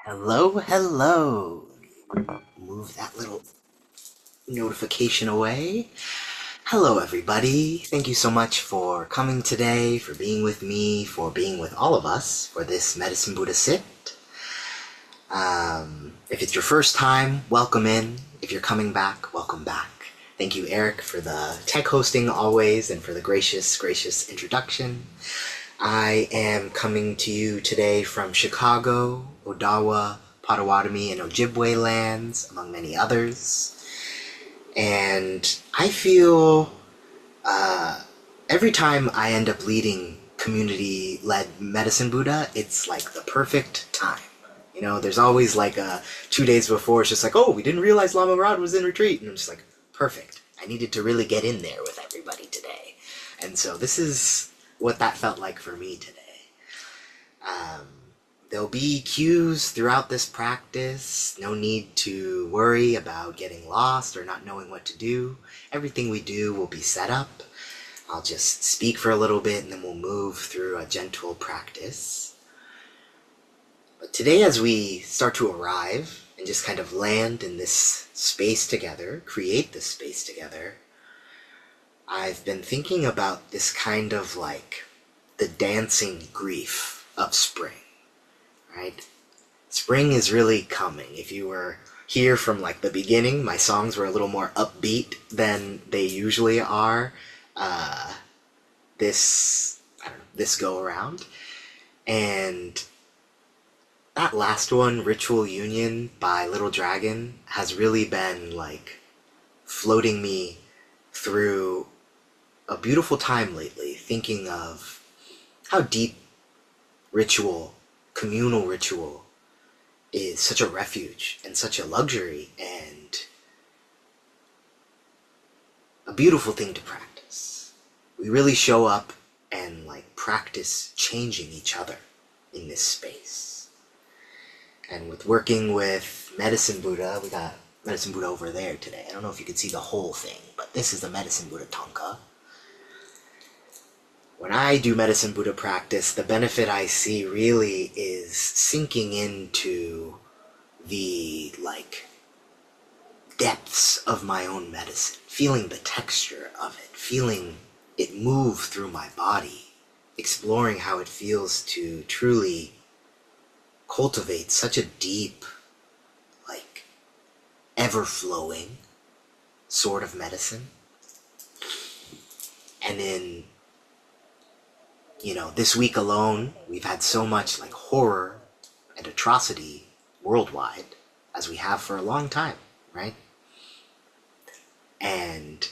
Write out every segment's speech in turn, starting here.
Hello, hello. Move that little notification away. Hello, everybody. Thank you so much for coming today, for being with me, for being with all of us for this Medicine Buddha Sit. If it's your first time, welcome in. If you're coming back, welcome back. Thank you, Eric, for the tech hosting always and for the gracious introduction. I am coming to you today from Chicago, Odawa, Potawatomi, and Ojibwe lands, among many others. And I feel every time I end up leading community-led Medicine Buddha, it's like the perfect time. You know, there's always like 2 days before, it's just like, oh, we didn't realize Lama Rod was in retreat. And I'm just like, perfect. I needed to really get in there with everybody today. And so this is what that felt like for me today. There'll be cues throughout this practice. No need to worry about getting lost or not knowing what to do. Everything we do will be set up. I'll just speak for a little bit and then we'll move through a gentle practice. But today, as we start to arrive and just kind of land in this space together, create this space together, I've been thinking about this kind of like the dancing grief of spring, right? Spring is really coming. If you were here from like the beginning, my songs were a little more upbeat than they usually are this go around. And that last one, Ritual Union by Little Dragon, has really been like floating me through a beautiful time lately, thinking of how deep ritual, communal ritual, is such a refuge and such a luxury and a beautiful thing to practice. We really show up and like practice changing each other in this space. And with working with Medicine Buddha, we got Medicine Buddha over there today. I don't know if you can see the whole thing, but this is the Medicine Buddha Thangka. When I do Medicine Buddha practice, the benefit I see really is sinking into the like depths of my own medicine, feeling the texture of it, feeling it move through my body, exploring how it feels to truly cultivate such a deep, like ever-flowing sort of medicine. And in this week alone, we've had so much like horror and atrocity worldwide, as we have for a long time, right? And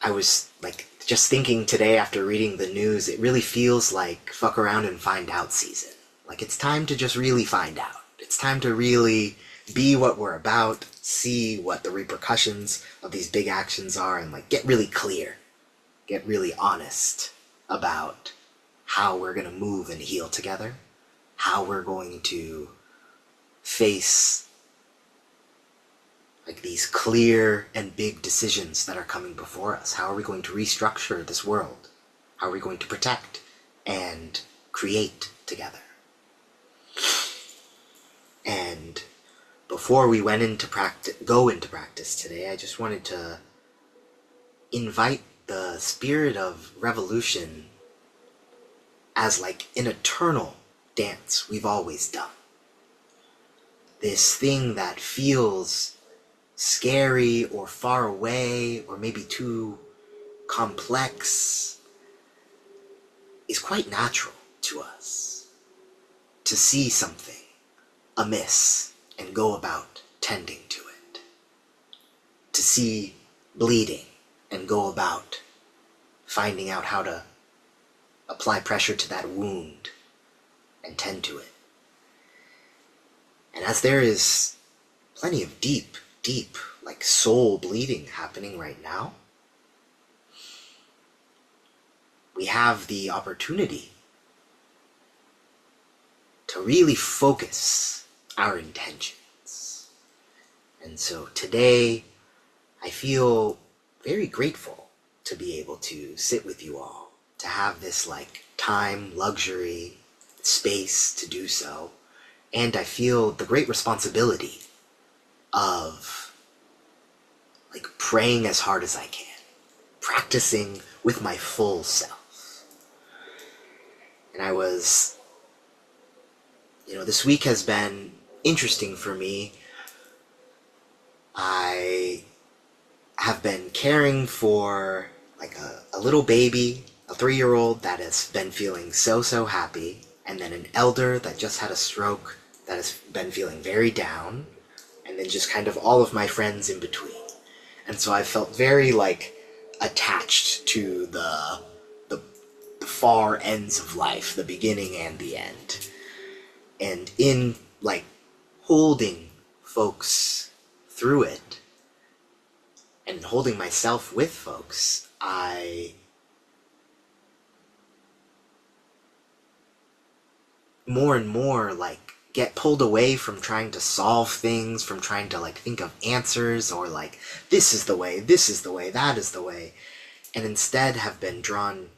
I was like just thinking today after reading the news, it really feels like fuck around and find out season. Like it's time to just really find out. It's time to really be what we're about, see what the repercussions of these big actions are, and like get really clear, get really honest about how we're going to move and heal together, how we're going to face like these clear and big decisions that are coming before us. How are we going to restructure this world? How are we going to protect and create together? And before we go into practice today, I just wanted to invite the spirit of revolution as like an eternal dance we've always done. This thing that feels scary or far away or maybe too complex is quite natural to us. To see something amiss and go about tending to it. To see bleeding and go about finding out how to apply pressure to that wound and tend to it. And as there is plenty of deep, like soul bleeding happening right now, we have the opportunity to really focus our intentions. And so today, I feel very grateful to be able to sit with you all, to have this like time, luxury, space to do so, And I feel the great responsibility of like praying as hard as I can, practicing with my full self. And I was, this week has been interesting for me. I have been caring for like a little baby, a 3-year-old that has been feeling so happy, and then an elder that just had a stroke that has been feeling very down, and then just kind of all of my friends in between. And so I felt very like attached to the far ends of life, the beginning and the end. And in like holding folks through it and holding myself with folks, I more and more like get pulled away from trying to solve things, from trying to like think of answers or like this is the way, that is the way, and instead have been drawn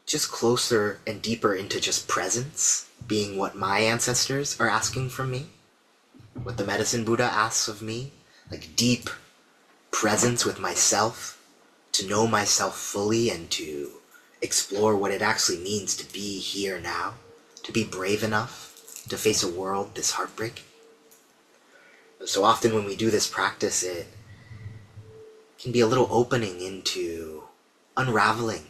just closer and deeper into just presence, being what my ancestors are asking from me, what the Medicine Buddha asks of me, like deep presence with myself, to know myself fully and to explore what it actually means to be here now, to be brave enough to face a world this heartbreaking. So often when we do this practice, it can be a little opening into unraveling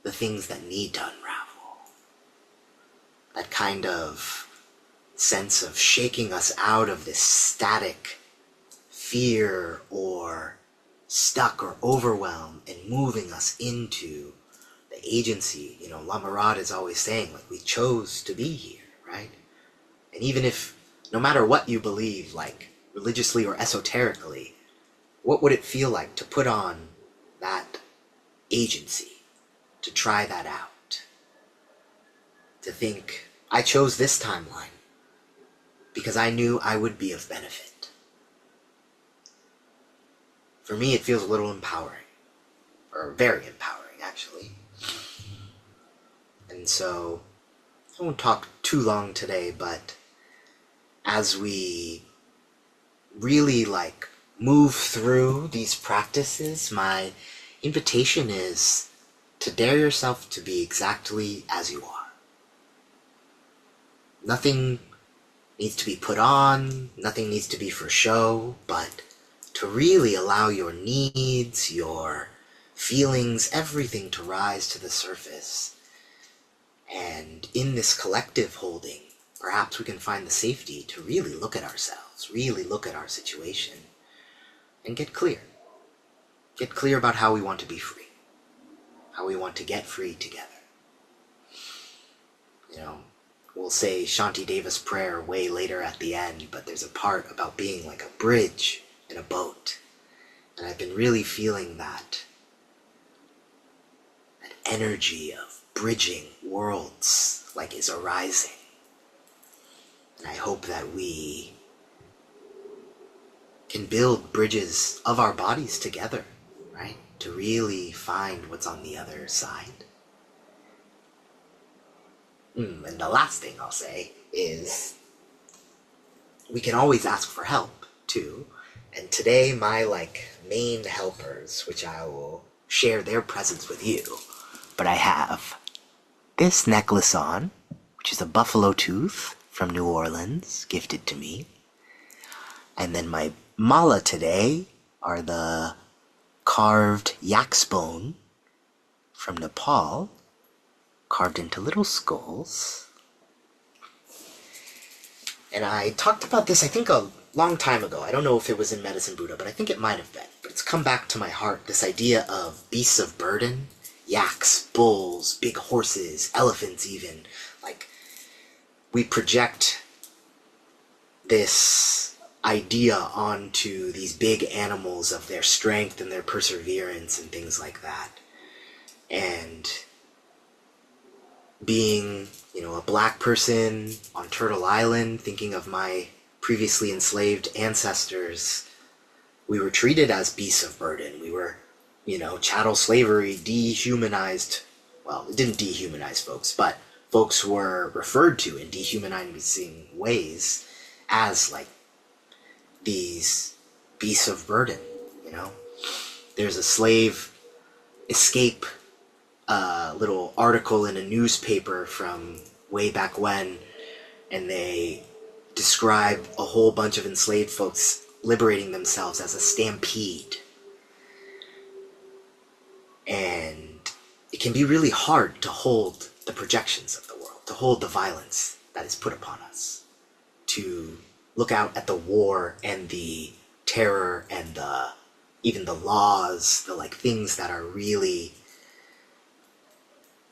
the things that need to unravel. That kind of sense of shaking us out of this static fear or stuck or overwhelm and moving us into the agency. Lama Rod is always saying, like, we chose to be here, right? And even if, no matter what you believe, like religiously or esoterically, what would it feel like to put on that agency, to try that out, to think, I chose this timeline because I knew I would be of benefit. For me, it feels a little empowering, or very empowering, actually. And so, I won't talk too long today, but as we really like move through these practices, my invitation is to dare yourself to be exactly as you are. Nothing needs to be put on, nothing needs to be for show, but to really allow your needs, your feelings, everything to rise to the surface. And in this collective holding, perhaps we can find the safety to really look at ourselves, really look at our situation, and get clear. Get clear about how we want to be free, how we want to get free together. We'll say Shanti Deva's prayer way later at the end, but there's a part about being like a bridge in a boat. And I've been really feeling that energy of bridging worlds like is arising. And I hope that we can build bridges of our bodies together, right? To really find what's on the other side. And the last thing I'll say is we can always ask for help too. And today my main helpers, which I will share their presence with you, but I have this necklace on, which is a buffalo tooth from New Orleans, gifted to me. And then my mala today are the carved yak's bone from Nepal, carved into little skulls. And I talked about this, I think, a long time ago. I don't know if it was in Medicine Buddha, but I think it might have been. But it's come back to my heart, this idea of beasts of burden, yaks, bulls, big horses, elephants even. We project this idea onto these big animals of their strength and their perseverance and things like that. And being, a black person on Turtle Island, thinking of my previously enslaved ancestors, we were treated as beasts of burden. We were, chattel slavery dehumanized. Well, it didn't dehumanize folks, but folks were referred to in dehumanizing ways as like these beasts of burden, you know? There's a slave escape little article in a newspaper from way back when, and they describe a whole bunch of enslaved folks liberating themselves as a stampede. And it can be really hard to hold the projections of the world, to hold the violence that is put upon us, to look out at the war and the terror and even the laws, the like things that are really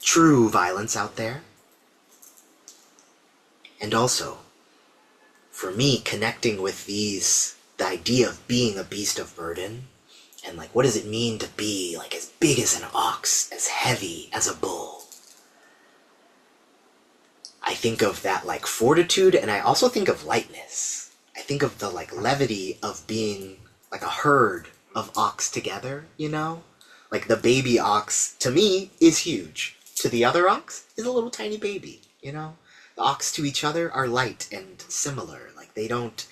true violence out there. And also, for me, connecting with the idea of being a beast of burden, and like, what does it mean to be like as big as an ox, as heavy as a bull? I think of that like fortitude, and I also think of lightness. I think of the like levity of being like a herd of ox together, you know? Like the baby ox, to me, is huge. To the other ox, is a little tiny baby, you know? The ox to each other are light and similar. Like they don't,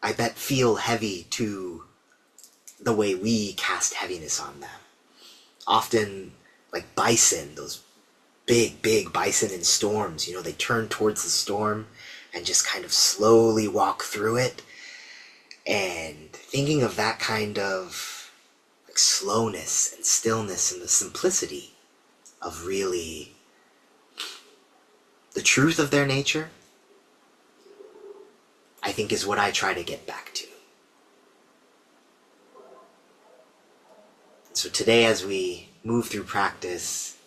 I bet, feel heavy to the way we cast heaviness on them. Often, like bison, those big bison in storms, you know, they turn towards the storm and just kind of slowly walk through it. And thinking of that kind of like slowness and stillness and the simplicity of really the truth of their nature, I think is what I try to get back to. So today, as we move through practice,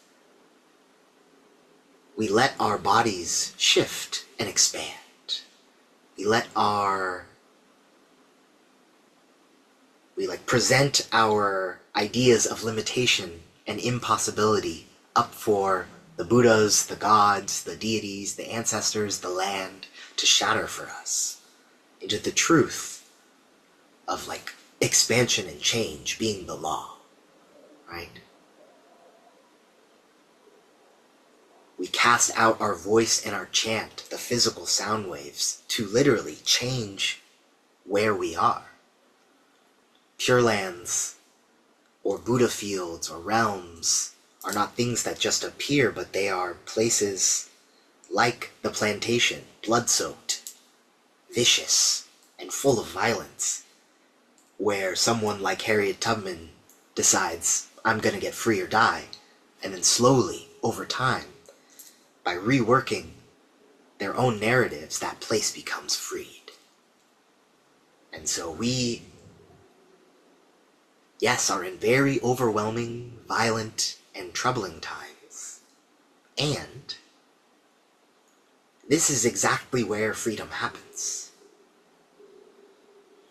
we let our bodies shift and expand. We present our ideas of limitation and impossibility up for the Buddhas, the gods, the deities, the ancestors, the land to shatter for us into the truth of like expansion and change being the law, right? We cast out our voice and our chant, the physical sound waves, to literally change where we are. Pure Lands, or Buddha fields, or realms, are not things that just appear, but they are places like the plantation, blood-soaked, vicious, and full of violence, where someone like Harriet Tubman decides, I'm gonna get free or die, and then slowly, over time, by reworking their own narratives, that place becomes freed. And so we, yes, are in very overwhelming, violent, and troubling times. And this is exactly where freedom happens.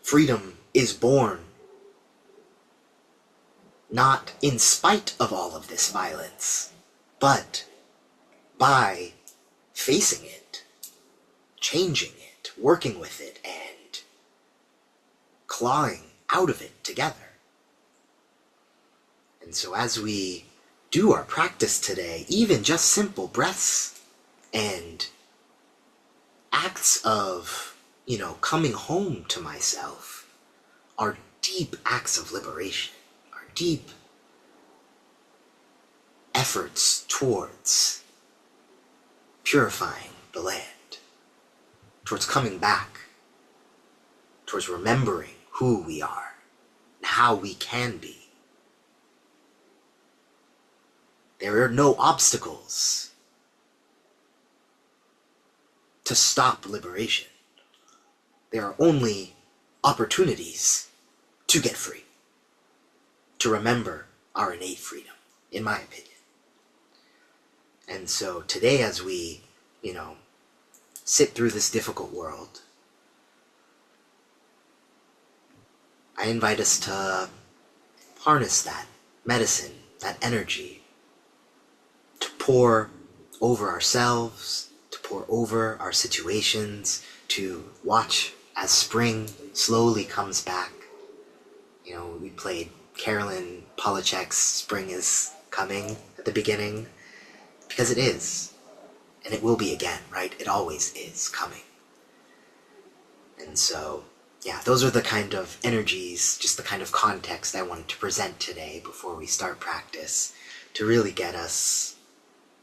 Freedom is born not in spite of all of this violence, but by facing it, changing it, working with it, and clawing out of it together. And so as we do our practice today, even just simple breaths and acts of, coming home to myself are deep acts of liberation, are deep efforts towards purifying the land, towards coming back, towards remembering who we are and how we can be. There are no obstacles to stop liberation. There are only opportunities to get free, to remember our innate freedom, in my opinion. And so today, as we, sit through this difficult world, I invite us to harness that medicine, that energy, to pour over ourselves, to pour over our situations, to watch as spring slowly comes back. We played Carolyn Polachek's Spring is Coming at the beginning, Because it is. And it will be again, right? It always is coming. And so, yeah, those are the kind of energies, just the kind of context I wanted to present today before we start practice, to really get us,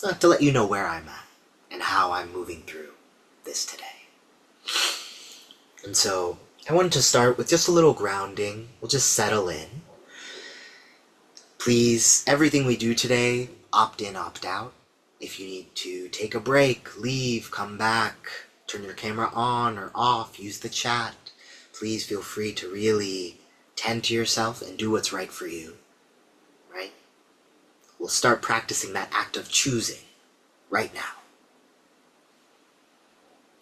to let you know where I'm at and how I'm moving through this today. And so, I wanted to start with just a little grounding. We'll just settle in. Please, everything we do today, opt in, opt out. If you need to take a break, leave, come back, turn your camera on or off, use the chat, please feel free to really tend to yourself and do what's right for you, right? We'll start practicing that act of choosing right now.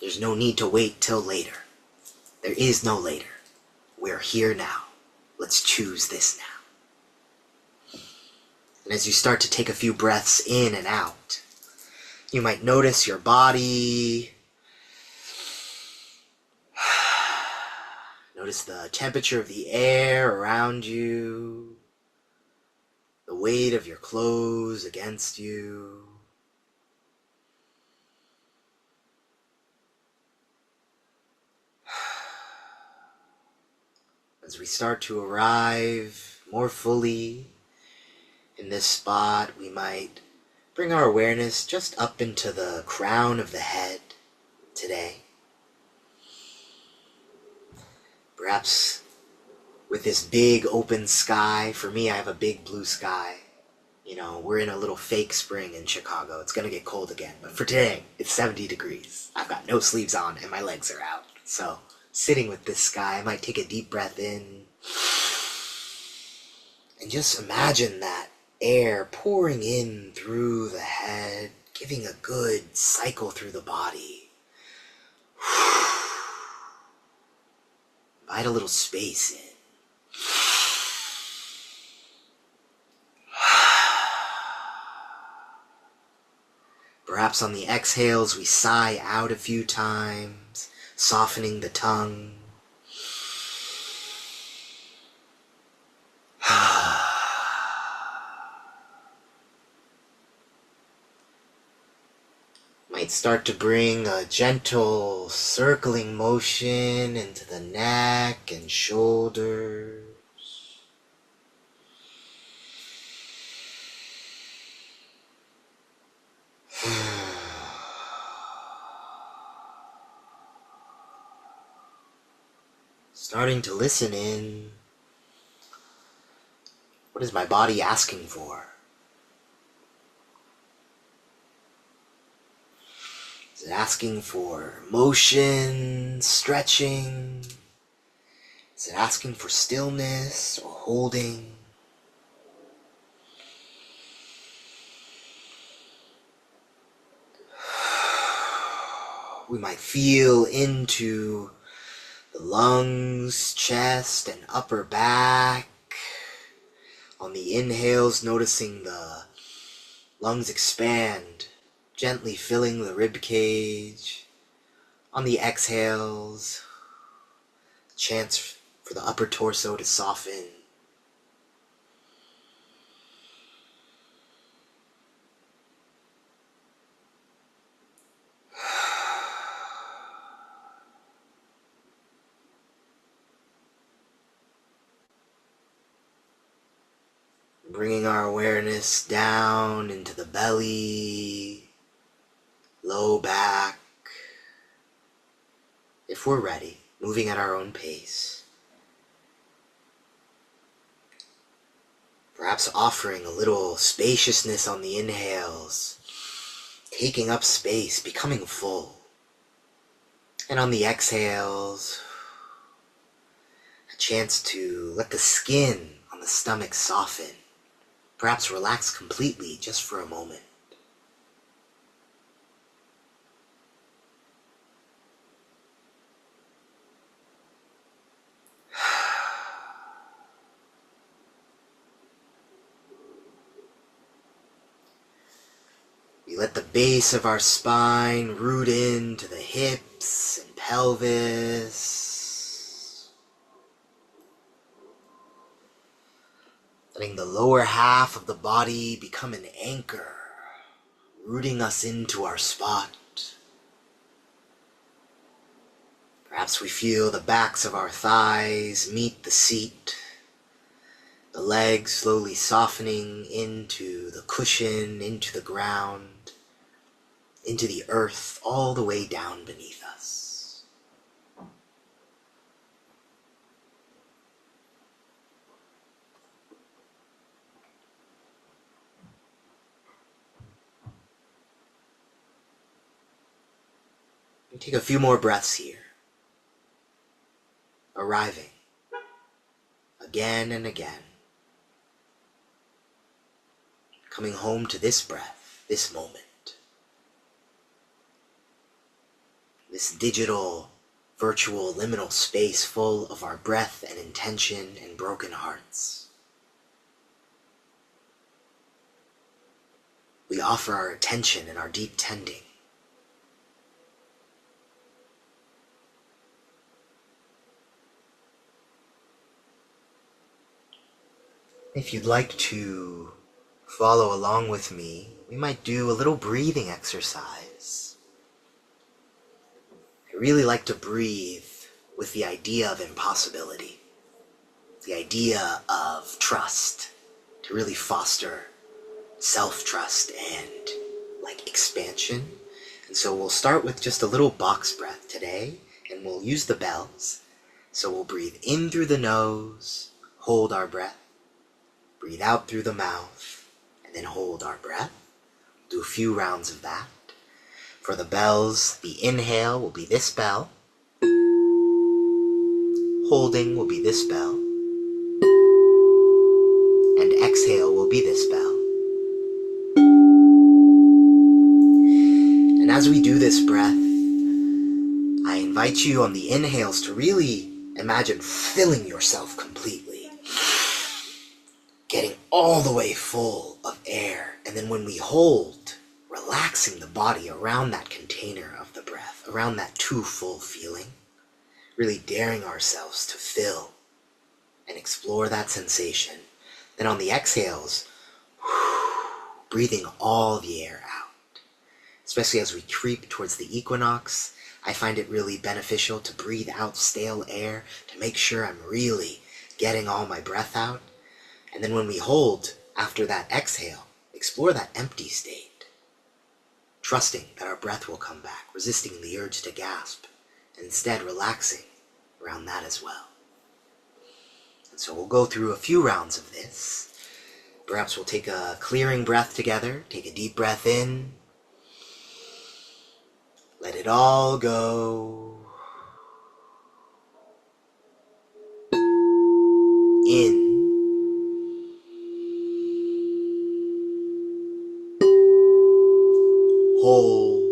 There's no need to wait till later. There is no later. We're here now. Let's choose this now. And as you start to take a few breaths in and out, you might notice your body. Notice the temperature of the air around you, the weight of your clothes against you. As we start to arrive more fully in this spot, we might bring our awareness just up into the crown of the head today. Perhaps with this big open sky. For me, I have a big blue sky. You know, we're in a little fake spring in Chicago. It's gonna get cold again. But for today, it's 70 degrees. I've got no sleeves on and my legs are out. So, sitting with this sky, I might take a deep breath in. And just imagine that air pouring in through the head, giving a good cycle through the body. Invite a little space in. Perhaps on the exhales, we sigh out a few times, softening the tongue. Might start to bring a gentle circling motion into the neck and shoulders. Starting to listen in. What is my body asking for? Is it asking for motion, stretching? Is it asking for stillness or holding? We might feel into the lungs, chest, and upper back. On the inhales, noticing the lungs expand, gently filling the rib cage. On the exhales, chance for the upper torso to soften. Bringing our awareness down into the belly, low back. If we're ready, moving at our own pace. Perhaps offering a little spaciousness on the inhales, taking up space, becoming full. And on the exhales, a chance to let the skin on the stomach soften. Perhaps relax completely just for a moment. We let the base of our spine root into the hips and pelvis. Letting the lower half of the body become an anchor, rooting us into our spot. Perhaps we feel the backs of our thighs meet the seat, the legs slowly softening into the cushion, into the ground, into the earth, all the way down beneath us. We take a few more breaths here, arriving again and again, coming home to this breath, this moment, this digital, virtual, liminal space full of our breath and intention and broken hearts. We offer our attention and our deep tending. If you'd like to follow along with me, we might do a little breathing exercise. I really like to breathe with the idea of impossibility, the idea of trust, to really foster self-trust and expansion. And so we'll start with just a little box breath today, and we'll use the bells. So we'll breathe in through the nose, hold our breath, breathe out through the mouth, and then hold our breath. Do a few rounds of that. For the bells, the inhale will be this bell, holding will be this bell, and exhale will be this bell. And as we do this breath, I invite you on the inhales to really imagine filling yourself completely, getting all the way full of air. And then when we hold, relaxing the body around that container of the breath, around that too full feeling, really daring ourselves to fill and explore that sensation. Then on the exhales, breathing all the air out. Especially as we creep towards the equinox, I find it really beneficial to breathe out stale air to make sure I'm really getting all my breath out. And then when we hold, after that exhale, explore that empty state, trusting that our breath will come back, resisting the urge to gasp, and instead relaxing around that as well. And so we'll go through a few rounds of this. Perhaps we'll take a clearing breath together, take a deep breath in, let it all go. In. Hold.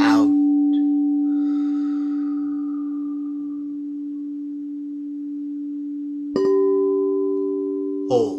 Out. Hold.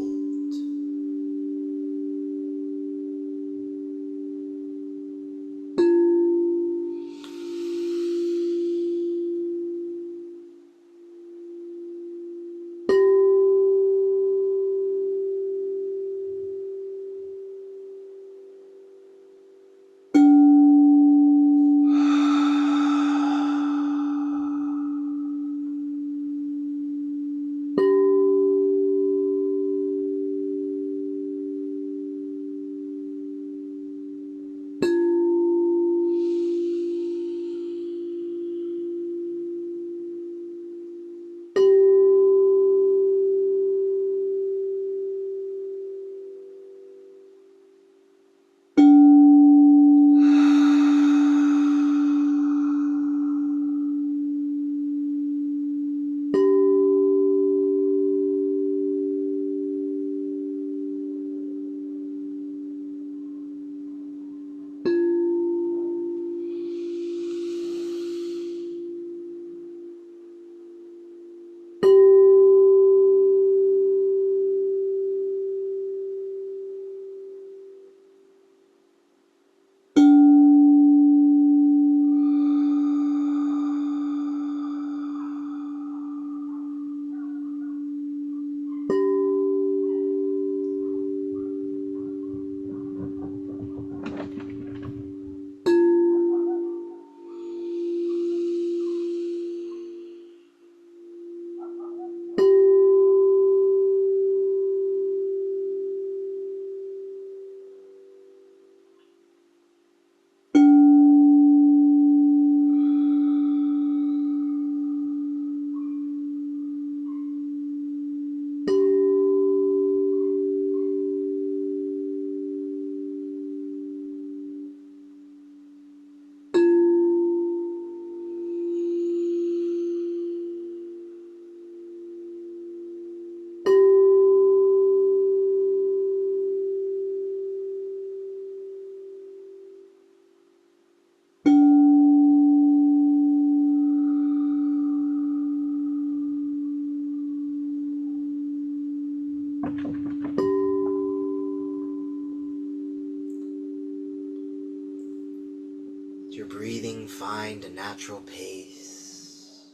your breathing find a natural pace.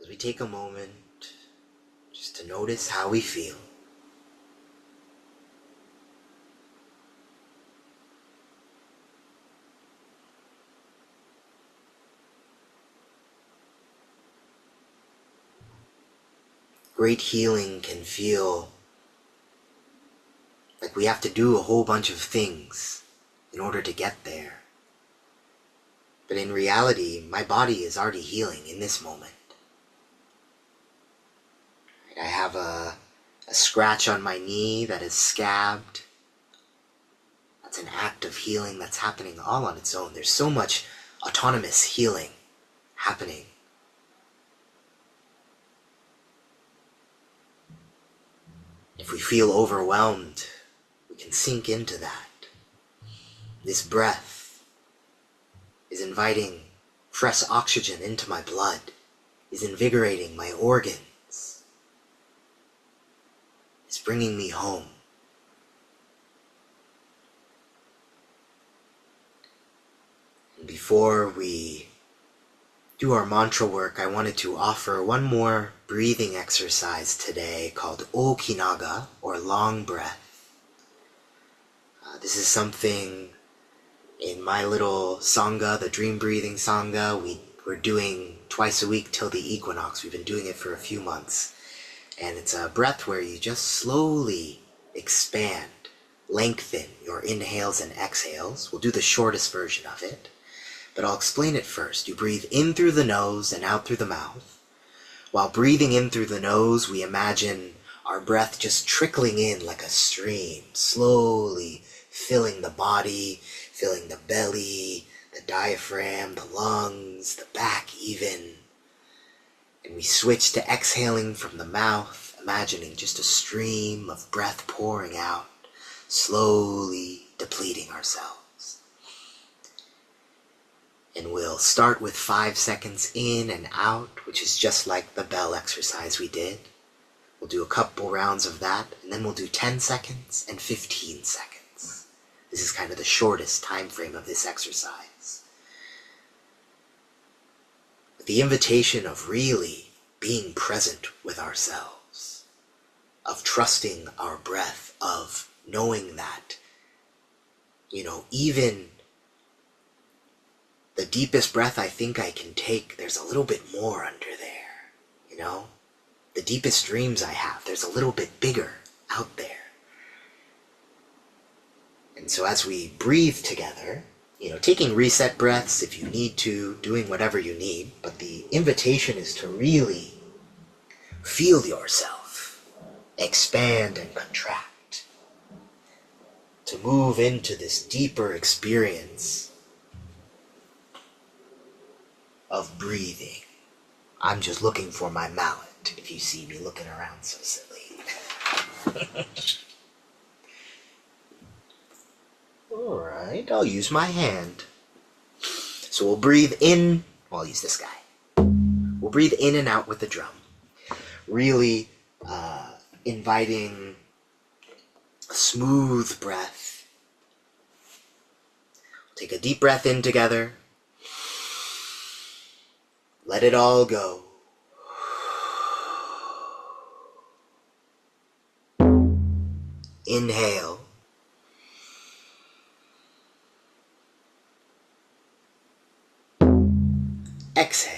As we take a moment just to notice how we feel. Great healing can feel like we have to do a whole bunch of things in order to get there. But in reality, my body is already healing in this moment. I have a scratch on my knee that is scabbed. That's an act of healing that's happening all on its own. There's so much autonomous healing happening. If we feel overwhelmed, we can sink into that. This breath is inviting fresh oxygen into my blood, is invigorating my organs. It's bringing me home. And before we do our mantra work, I wanted to offer one more breathing exercise today called Okinaga, or long breath. This is something in my little Sangha, the Dream Breathing Sangha, we're doing twice a week till the equinox. We've been doing it for a few months. And it's a breath where you just slowly expand, lengthen your inhales and exhales. We'll do the shortest version of it, but I'll explain it first. You breathe in through the nose and out through the mouth. While breathing in through the nose, we imagine our breath just trickling in like a stream, slowly filling the body, filling the belly, the diaphragm, the lungs, the back even. And we switch to exhaling from the mouth, imagining just a stream of breath pouring out, slowly depleting ourselves. And we'll start with 5 seconds in and out, which is just like the bell exercise we did. We'll do a couple rounds of that, and then we'll do 10 seconds and 15 seconds. This is kind of the shortest time frame of this exercise. With the invitation of really being present with ourselves, of trusting our breath, of knowing that, even the deepest breath I think I can take, there's a little bit more under there, The deepest dreams I have, there's a little bit bigger out there. And so as we breathe together, taking reset breaths if you need to, doing whatever you need, but the invitation is to really feel yourself expand and contract, to move into this deeper experience of breathing. I'm just looking for my mallet, if you see me looking around so silly. Alright, I'll use my hand. So we'll breathe in, I'll use this guy. We'll breathe in and out with the drum. Really inviting a smooth breath. We'll take a deep breath in together. Let it all go. Inhale. Exhale.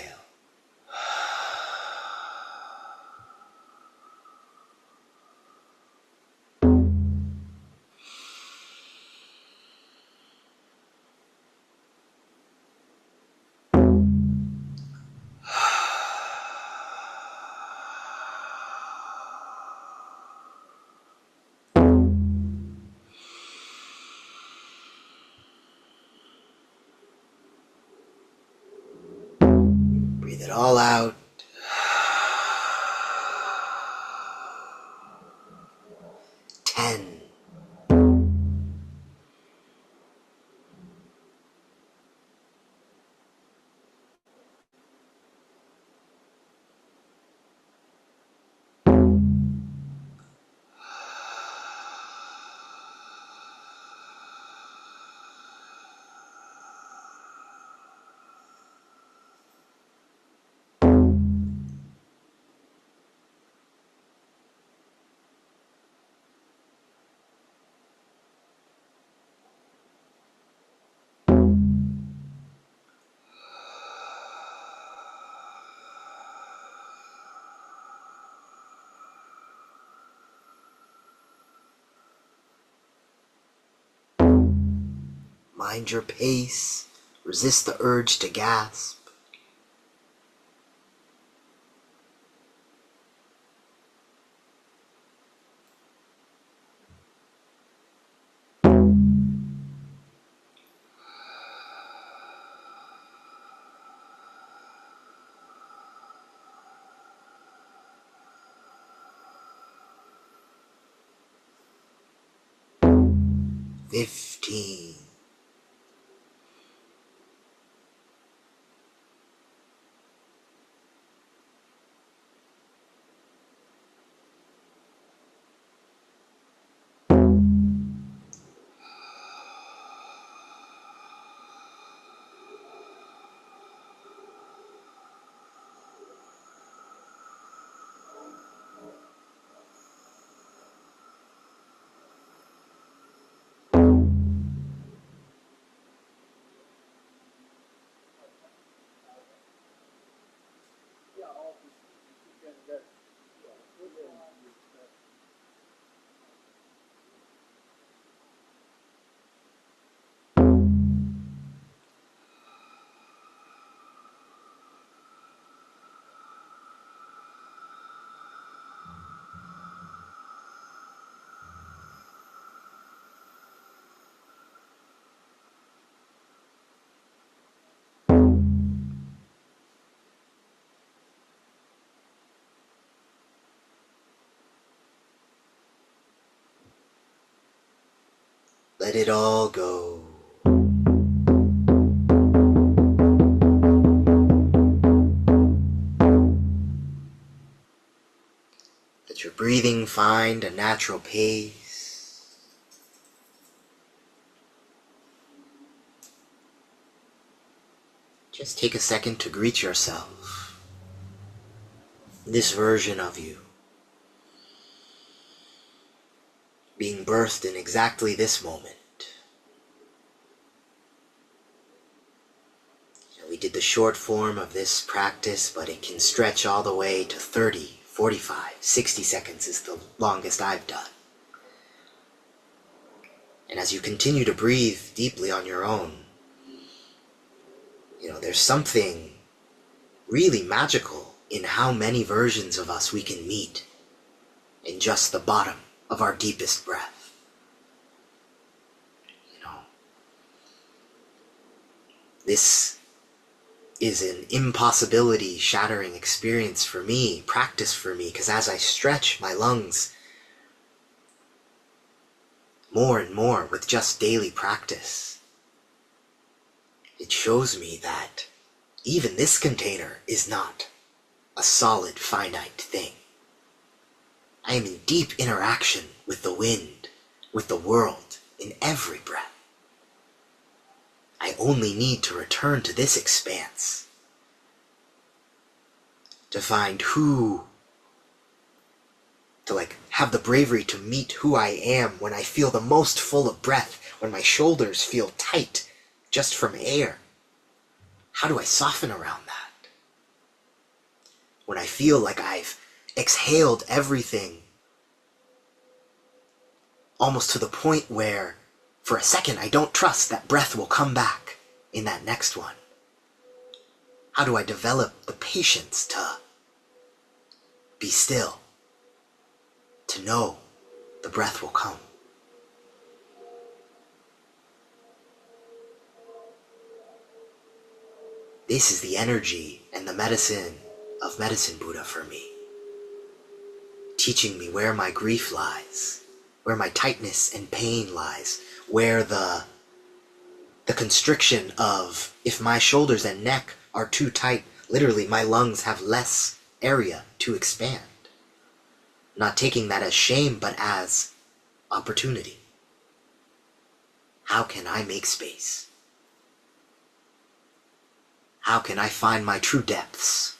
Breathe it all out. 10. Find your pace. Resist the urge to gasp. "15. Let it all go. Let your breathing find a natural pace. Just take a second to greet yourself. This version of you, being birthed in exactly this moment. We did the short form of this practice, but it can stretch all the way to 30, 45, 60 seconds is the longest I've done. And as you continue to breathe deeply on your own, there's something really magical in how many versions of us we can meet in just the bottom of our deepest breath. This is an impossibility shattering experience for me, practice for me, because as I stretch my lungs more and more with just daily practice, it shows me that even this container is not a solid, finite thing. I am in deep interaction with the wind, with the world, in every breath. I only need to return to this expanse to find have the bravery to meet who I am when I feel the most full of breath, when my shoulders feel tight just from air. How do I soften around that? When I feel like I've exhaled everything, almost to the point where, for a second, I don't trust that breath will come back in that next one. How do I develop the patience to be still, to know the breath will come? This is the energy and the medicine of Medicine Buddha for me, teaching me where my grief lies, where my tightness and pain lies, where the constriction of, if my shoulders and neck are too tight, literally my lungs have less area to expand. Not taking that as shame, but as opportunity. How can I make space? How can I find my true depths?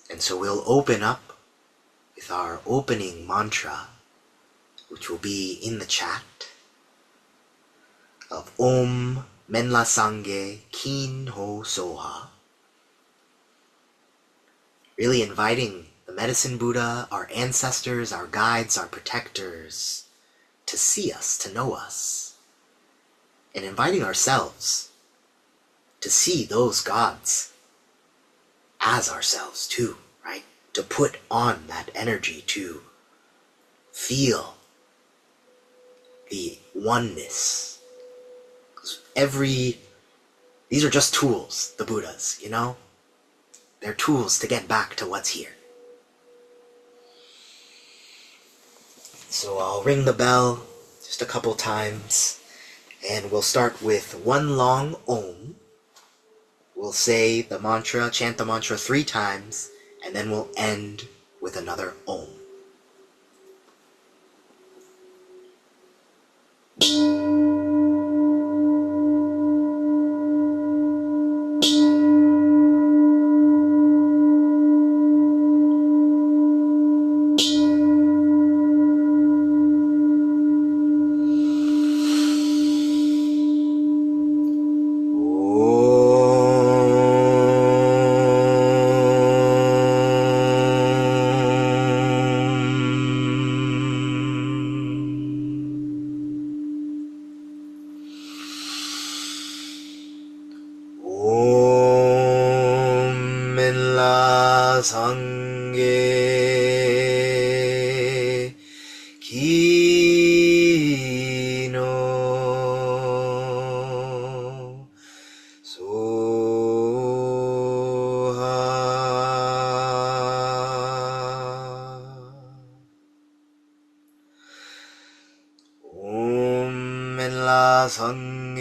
And so we'll open up with our opening mantra, which will be in the chat, of Om Menla Sangye Kin Ho Soha. Really inviting the Medicine Buddha, our ancestors, our guides, our protectors, to see us, to know us, and inviting ourselves to see those gods as ourselves too, right? To put on that energy, to feel the oneness. 'Cause these are just tools, the Buddhas, you know? They're tools to get back to what's here. So I'll ring the bell just a couple times, and we'll start with one long Om. We'll say the mantra, chant the mantra 3 times, and then we'll end with another Om. Sangye Kino Soha Om Menla Sangye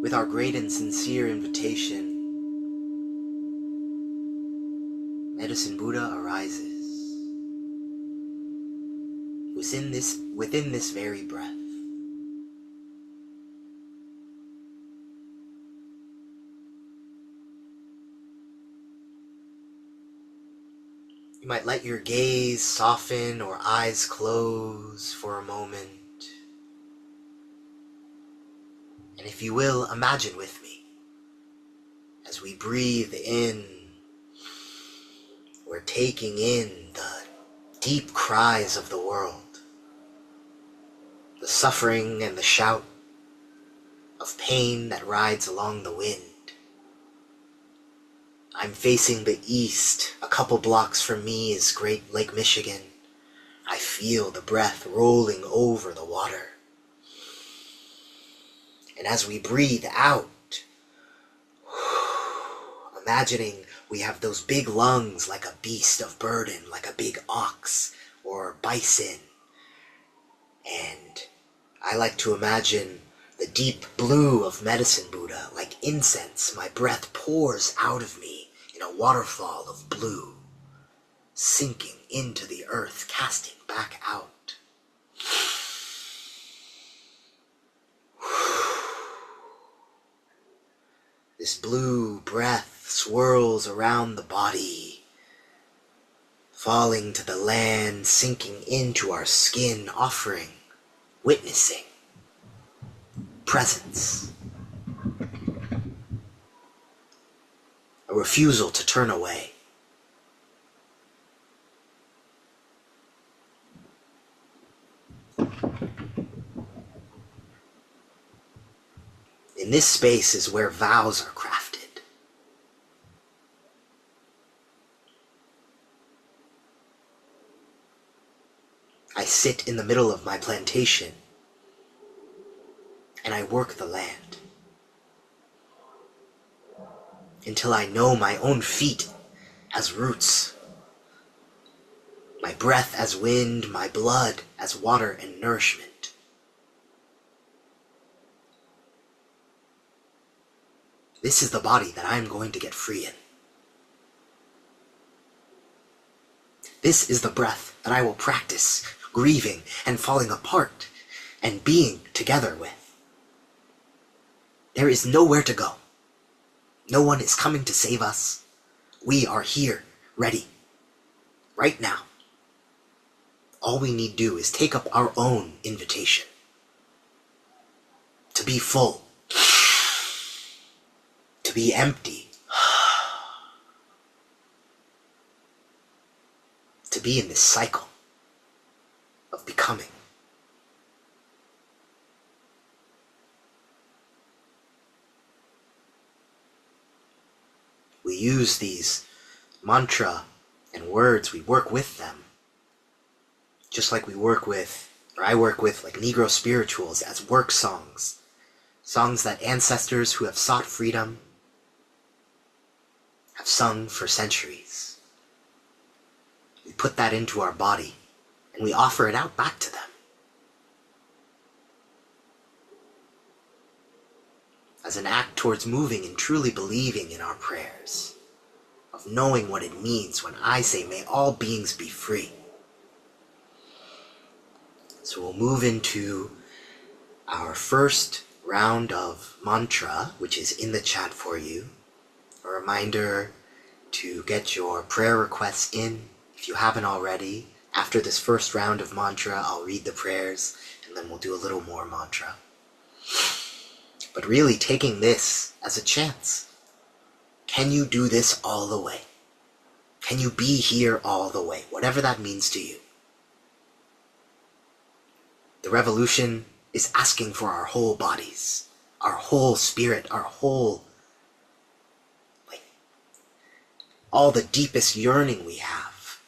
with our great and sincere invitation, Medicine Buddha arises within this very breath. You might let your gaze soften or eyes close for a moment. And if you will, imagine with me, as we breathe in, we're taking in the deep cries of the world, the suffering and the shout of pain that rides along the wind. I'm facing the east. A couple blocks from me is Great Lake Michigan. I feel the breath rolling over the water. And as we breathe out, imagining we have those big lungs like a beast of burden, like a big ox or bison. And I like to imagine the deep blue of Medicine Buddha, like incense. My breath pours out of me in a waterfall of blue, sinking into the earth, casting back out. This blue breath swirls around the body, falling to the land, sinking into our skin, offering, witnessing, presence. A refusal to turn away. In this space is where vows are crafted. sit in the middle of my plantation and I work the land until I know my own feet as roots, my breath as wind, my blood as water and nourishment. This is the body that I am going to get free in. This is the breath that I will practice grieving and falling apart and being together with. There is nowhere to go. No one is coming to save us. We are here, ready, right now. All we need to do is take up our own invitation to be full, to be empty, to be in this cycle of becoming. We use these mantra and words, we work with them, just like we work with, or I work with, like Negro spirituals as work songs. Songs that ancestors who have sought freedom have sung for centuries. We put that into our body and we offer it out back to them as an act towards moving and truly believing in our prayers, of knowing what it means when I say, may all beings be free. So we'll move into our first round of mantra, which is in the chat for you. A reminder to get your prayer requests in if you haven't already. After this first round of mantra, I'll read the prayers and then we'll do a little more mantra. But really taking this as a chance. Can you do this all the way? Can you be here all the way? Whatever that means to you. The revolution is asking for our whole bodies, our whole spirit, our whole, all the deepest yearning we have.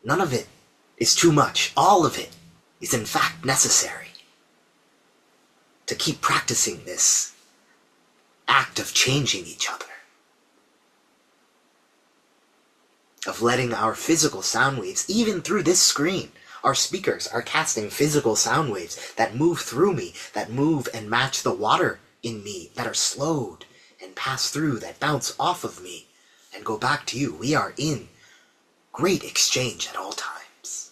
None of it is too much. All of it is in fact necessary to keep practicing this act of changing each other, of letting our physical sound waves, even through this screen, our speakers are casting physical sound waves that move through me, that move and match the water in me, that are slowed and pass through, that bounce off of me and go back to you. We are in great exchange at all times.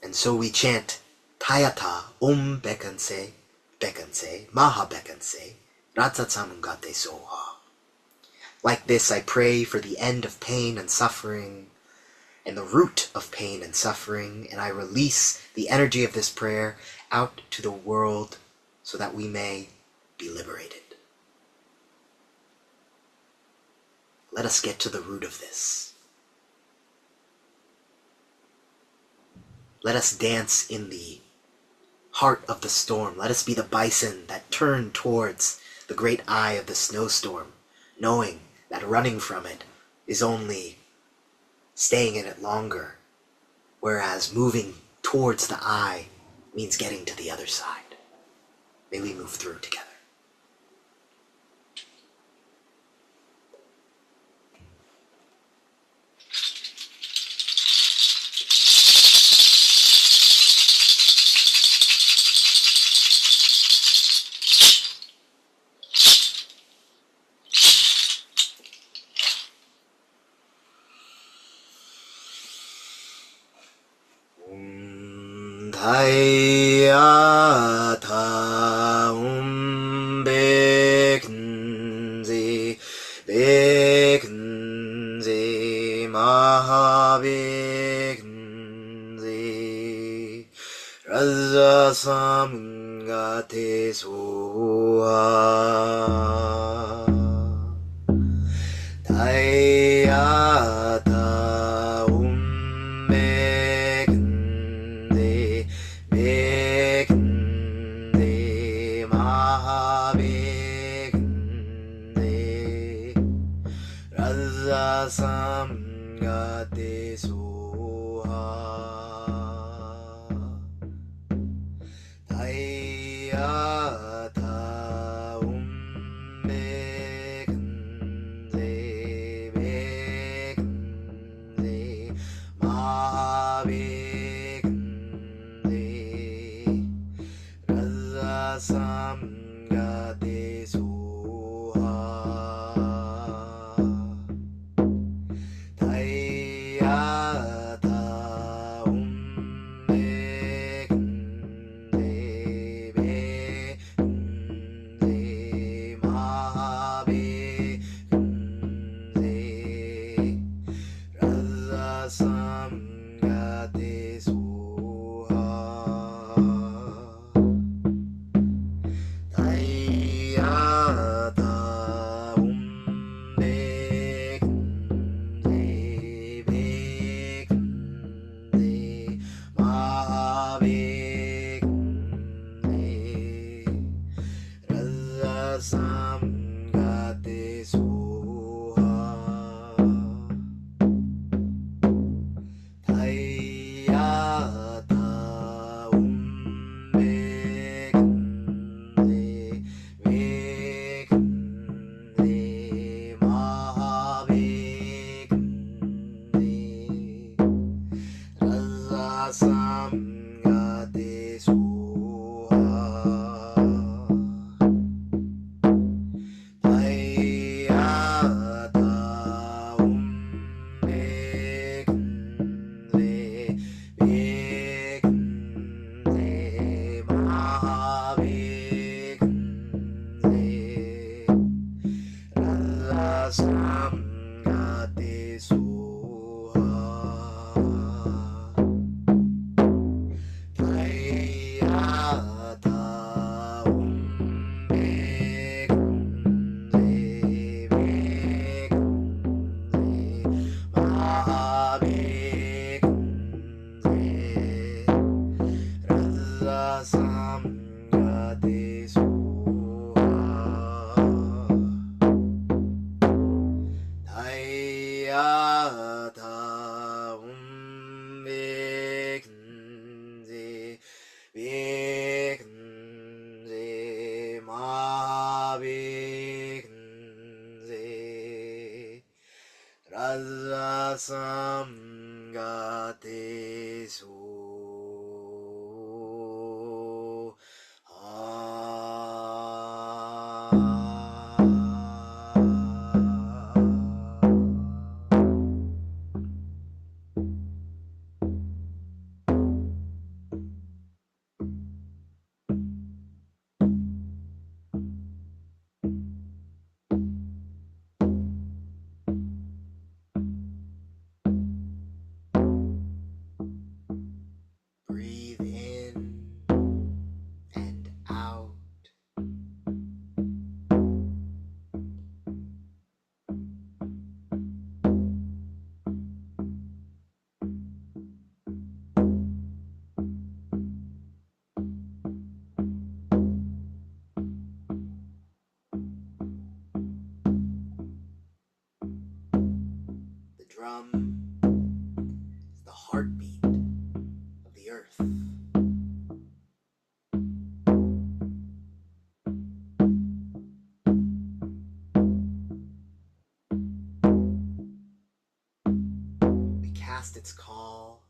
And so we chant Tayata Om Bekanse, Bekanse, Maha Bekanse, Ratsatsamungate Soha. Like this, I pray for the end of pain and suffering, and the root of pain and suffering, and I release the energy of this prayer out to the world so that we may be liberated. Let us get to the root of this. Let us dance in the heart of the storm. Let us be the bison that turn towards the great eye of the snowstorm, knowing that running from it is only staying in it longer, whereas moving towards the eye means getting to the other side. May we move through together. Hayata Beknzi Beknzi Maha Beknzi Raja Samgate Soha Hayata Samgate Soha 다이아다 운메근세 메근세 마베근세 라삼가데소하 다이아다 운메근세 메근세 마베근세 라삼가데소하 다이아다 운메근세 베근세 마베근세 라삼가데소하 다이아다 운메근세 베근세 마베근세 라삼가데소하 다이아다 운메근세 베근세 마베근세 라삼가데소하 다이아다 운메근세 베근세 마베근세 라삼가데소하 다이아다 운메근세 베근세 마베근세 Breathe in and out. The drum is the heartbeat of the earth. We cast its call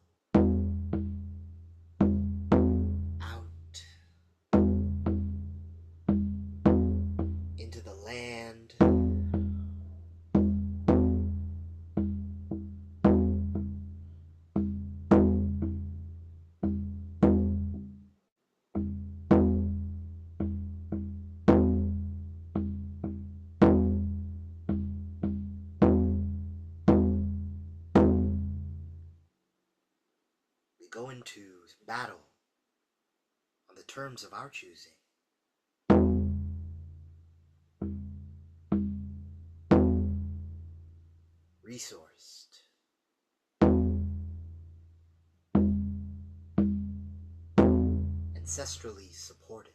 out into the land. We go into battle on the terms of our choosing. Resourced, ancestrally supported.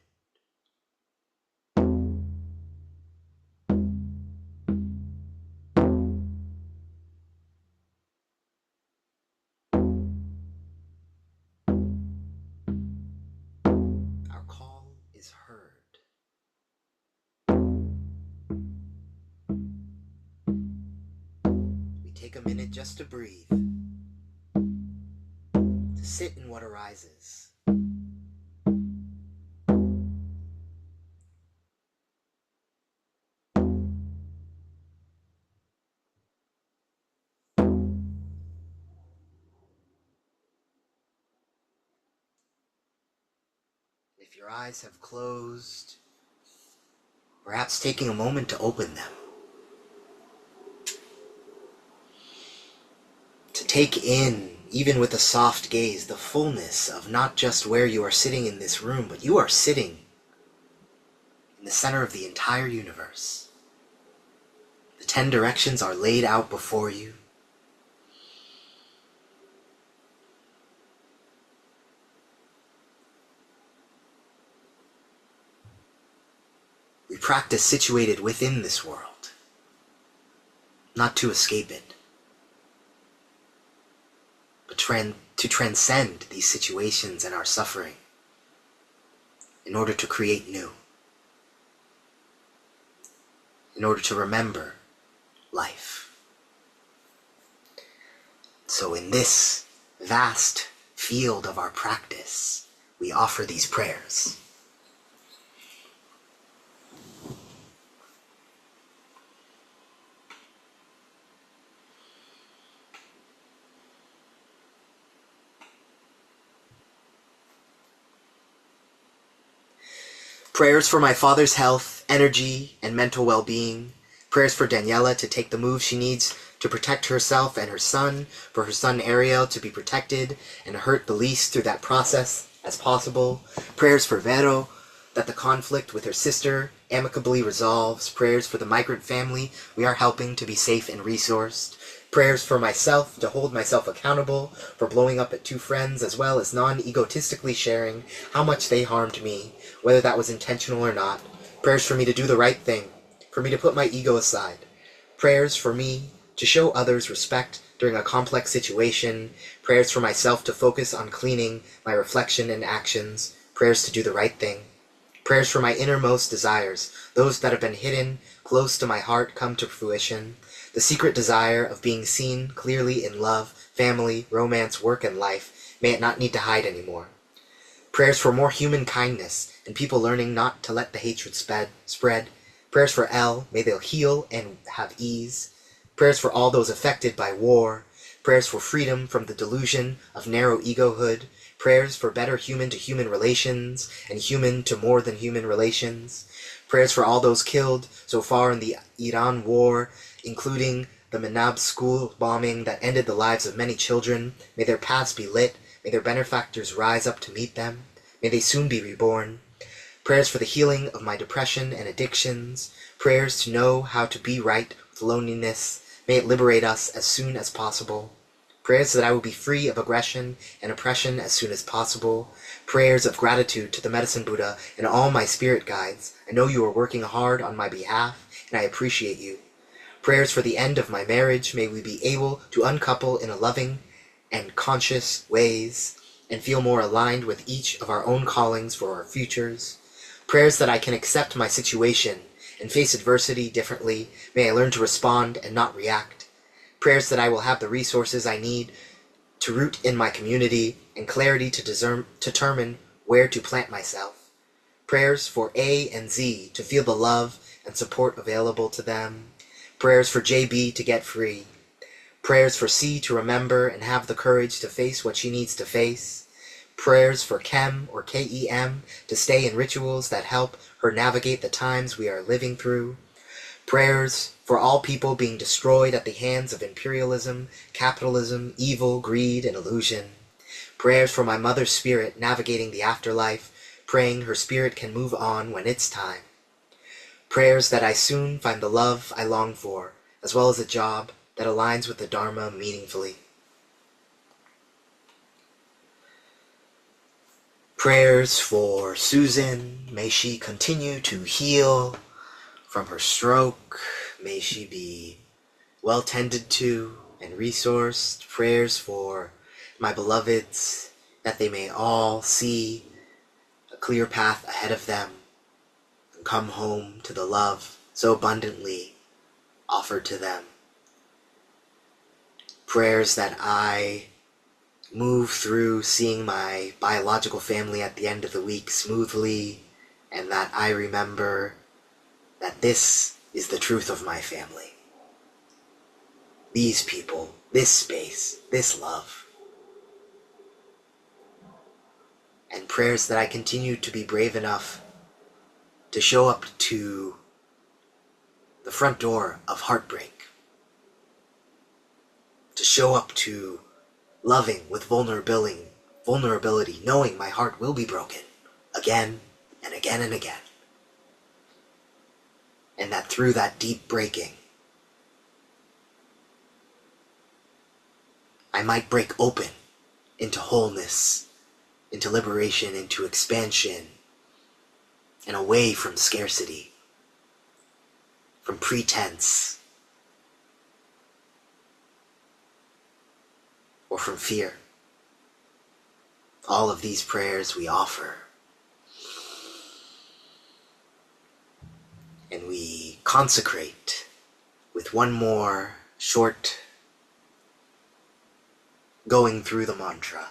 is heard. We take a minute just to breathe, to sit in what arises. If your eyes have closed, perhaps taking a moment to open them, to take in, even with a soft gaze, the fullness of not just where you are sitting in this room, but you are sitting in the center of the entire universe. The 10 directions are laid out before you. We practice situated within this world, not to escape it, but to transcend these situations and our suffering in order to create new, in order to remember life. So in this vast field of our practice, we offer these prayers. Prayers for my father's health, energy, and mental well-being. Prayers for Daniela to take the move she needs to protect herself and her son, for her son Ariel to be protected and hurt the least through that process as possible. Prayers for Vero, that the conflict with her sister amicably resolves. Prayers for the migrant family we are helping to be safe and resourced. Prayers for myself to hold myself accountable for blowing up at 2 friends, as well as non-egotistically sharing how much they harmed me, whether that was intentional or not. Prayers for me to do the right thing, for me to put my ego aside. Prayers for me to show others respect during a complex situation. Prayers for myself to focus on cleaning my reflection and actions. Prayers to do the right thing. Prayers for my innermost desires, those that have been hidden close to my heart come to fruition. The secret desire of being seen clearly in love, family, romance, work, and life. May it not need to hide anymore. Prayers for more human kindness and people learning not to let the hatred spread. Prayers for Elle, may they'll heal and have ease. Prayers for all those affected by war. Prayers for freedom from the delusion of narrow egohood. Prayers for better human-to-human relations and human-to-more-than-human relations. Prayers for all those killed so far in the Iran war, including the Manab school bombing that ended the lives of many children. May their paths be lit. May their benefactors rise up to meet them. May they soon be reborn. Prayers for the healing of my depression and addictions. Prayers to know how to be right with loneliness. May it liberate us as soon as possible. Prayers that I will be free of aggression and oppression as soon as possible. Prayers of gratitude to the Medicine Buddha and all my spirit guides. I know you are working hard on my behalf, and I appreciate you. Prayers for the end of my marriage. May we be able to uncouple in a loving and conscious ways, and feel more aligned with each of our own callings for our futures. Prayers that I can accept my situation and face adversity differently. May I learn to respond and not react. Prayers that I will have the resources I need to root in my community and clarity to determine where to plant myself. Prayers for A and Z to feel the love and support available to them. Prayers for JB to get free. Prayers for C to remember and have the courage to face what she needs to face. Prayers for Kem or Kem to stay in rituals that help her navigate the times we are living through. Prayers for all people being destroyed at the hands of imperialism, capitalism, evil, greed, and illusion. Prayers for my mother's spirit navigating the afterlife, praying her spirit can move on when it's time. Prayers that I soon find the love I long for, as well as a job that aligns with the Dharma meaningfully. Prayers for Susan. May she continue to heal from her stroke. May she be well tended to and resourced. Prayers for my beloveds, that they may all see clear path ahead of them, and come home to the love so abundantly offered to them. Prayers that I move through seeing my biological family at the end of the week smoothly, and that I remember that this is the truth of my family. These people, this space, this love. And prayers that I continue to be brave enough to show up to the front door of heartbreak, to show up to loving with vulnerability, knowing my heart will be broken again and again and again. And that through that deep breaking, I might break open into wholeness, into liberation, into expansion, and away from scarcity, from pretense, or from fear. All of these prayers we offer, and we consecrate with one more short going through the mantra.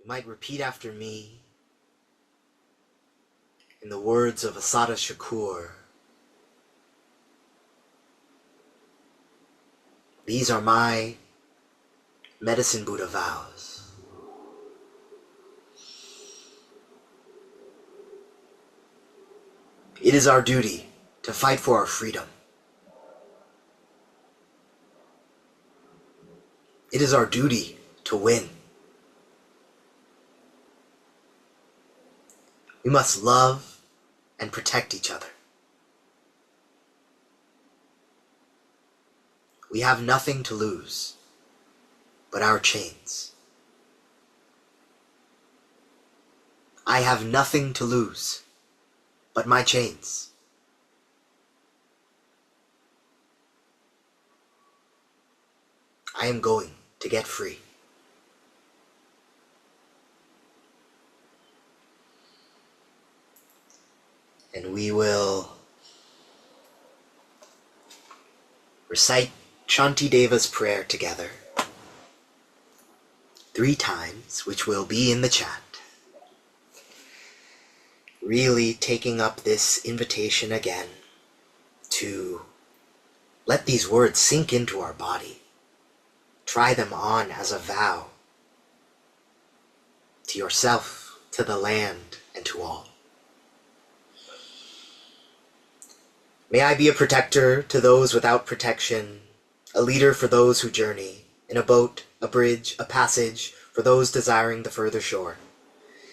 You might repeat after me in the words of Asada Shakur. These are my medicine Buddha vows. It is our duty to fight for our freedom. It is our duty to win. We must love and protect each other. We have nothing to lose but our chains. I have nothing to lose but my chains. I am going to get free. And we will recite Shantideva's prayer together 3 times, which will be in the chat. Really taking up this invitation again to let these words sink into our body. Try them on as a vow to yourself, to the land, and to all. May I be a protector to those without protection, a leader for those who journey, in a boat, a bridge, a passage, for those desiring the further shore.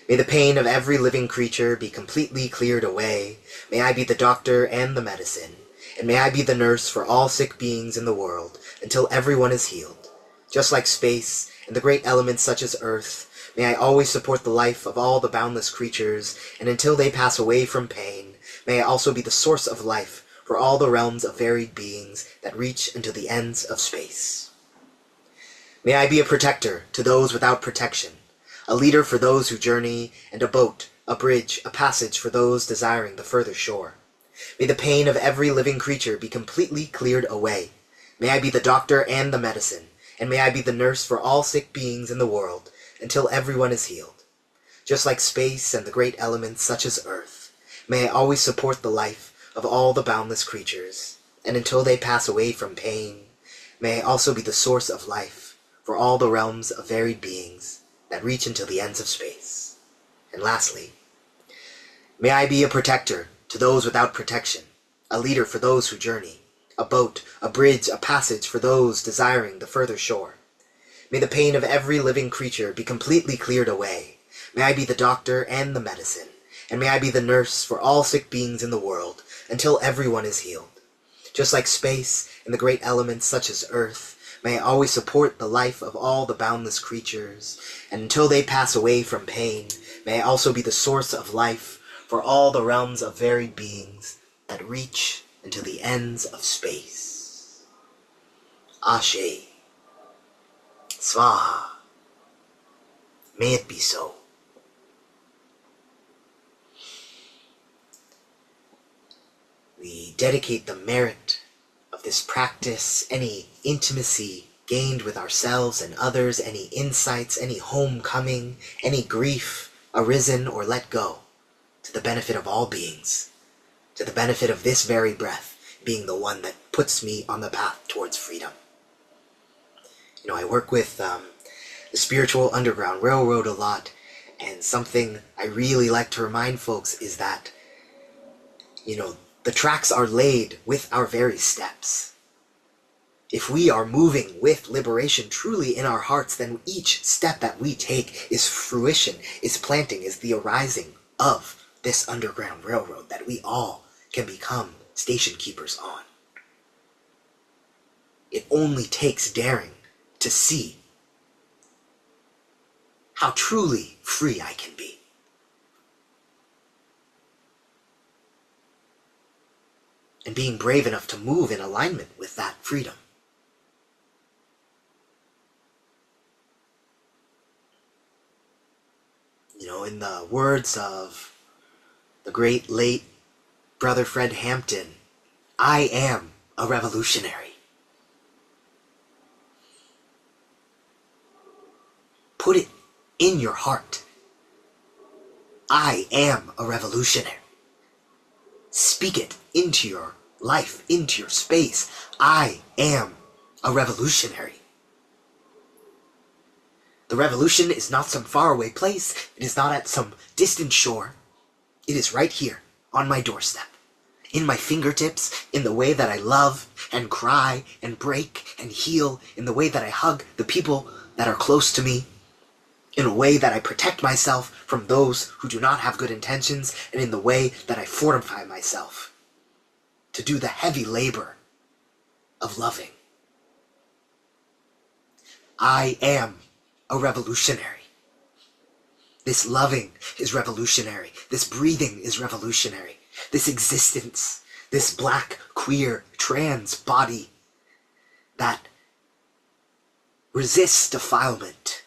May the pain of every living creature be completely cleared away. May I be the doctor and the medicine, and may I be the nurse for all sick beings in the world, until everyone is healed. Just like space and the great elements such as earth, may I always support the life of all the boundless creatures, and until they pass away from pain, may I also be the source of life for all the realms of varied beings that reach into the ends of space. May I be a protector to those without protection, a leader for those who journey, and a boat, a bridge, a passage for those desiring the further shore. May the pain of every living creature be completely cleared away. May I be the doctor and the medicine, and may I be the nurse for all sick beings in the world, until everyone is healed. Just like space and the great elements such as earth, may I always support the life of all the boundless creatures, and until they pass away from pain, may I also be the source of life for all the realms of varied beings that reach into the ends of space. And lastly, may I be a protector to those without protection, a leader for those who journey, a boat, a bridge, a passage for those desiring the further shore. May the pain of every living creature be completely cleared away. May I be the doctor and the medicine, and may I be the nurse for all sick beings in the world, until everyone is healed. Just like space and the great elements such as earth, may I always support the life of all the boundless creatures, and until they pass away from pain, may I also be the source of life for all the realms of varied beings that reach into the ends of space. Ashe. Swaha. May it be so. We dedicate the merit of this practice, any intimacy gained with ourselves and others, any insights, any homecoming, any grief arisen or let go, to the benefit of all beings, to the benefit of this very breath being the one that puts me on the path towards freedom. You know, I work with the Spiritual Underground Railroad a lot, and something I really like to remind folks is that, you know, the tracks are laid with our very steps. If we are moving with liberation truly in our hearts, then each step that we take is fruition, is planting, is the arising of this Underground Railroad that we all can become station keepers on. It only takes daring to see how truly free I can be. And being brave enough to move in alignment with that freedom. You know, in the words of the great late Brother Fred Hampton, I am a revolutionary. Put it in your heart. I am a revolutionary. Speak it into your life, into your space. I am a revolutionary. The revolution is not some faraway place. It is not at some distant shore. It is right here on my doorstep. in my fingertips, in the way that I love and cry and break and heal, in the way that I hug the people that are close to me, in a way that I protect myself from those who do not have good intentions, and in the way that I fortify myself to do the heavy labor of loving. I am a revolutionary. This loving is revolutionary. This breathing is revolutionary. This existence, this black, queer, trans body that resists defilement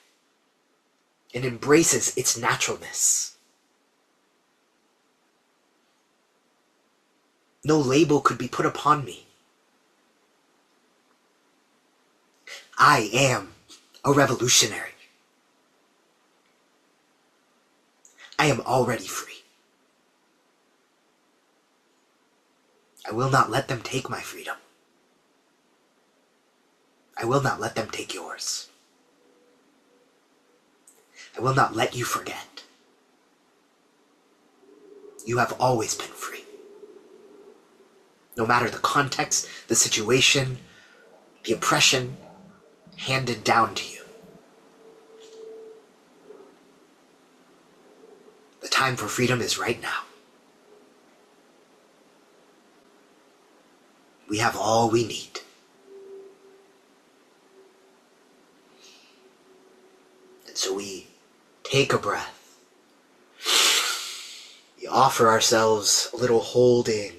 and embraces its naturalness. No label could be put upon me. I am a revolutionary. I am already free. I will not let them take my freedom. I will not let them take yours. I will not let you forget. You have always been free. No matter the context, the situation, the oppression handed down to you. The time for freedom is right now. We have all we need. And so we take a breath. We offer ourselves a little holding,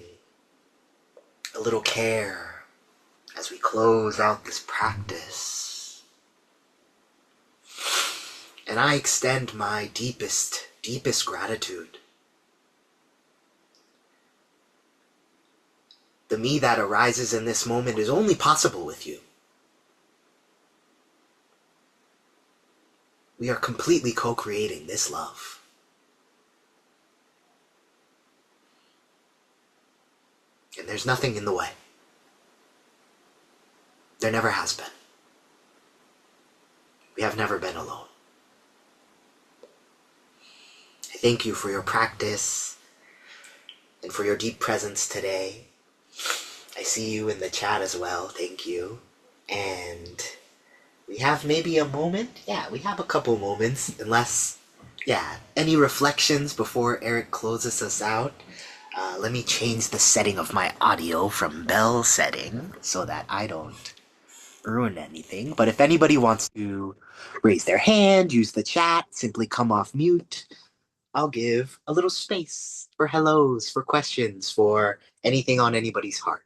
a little care as we close out this practice. And I extend my deepest gratitude. The me that arises in this moment is only possible with you. We are completely co-creating this love. And there's nothing in the way. There never has been. We have never been alone. I thank you for your practice and for your deep presence today. I see you in the chat as well. Thank you. And we have maybe a moment. Yeah, we have a couple moments. Unless, any reflections before Eric closes us out? Let me change the setting of my audio from bell setting so that I don't ruin anything. But if anybody wants to raise their hand, use the chat, simply come off mute, I'll give a little space for hellos, for questions, for anything on anybody's heart.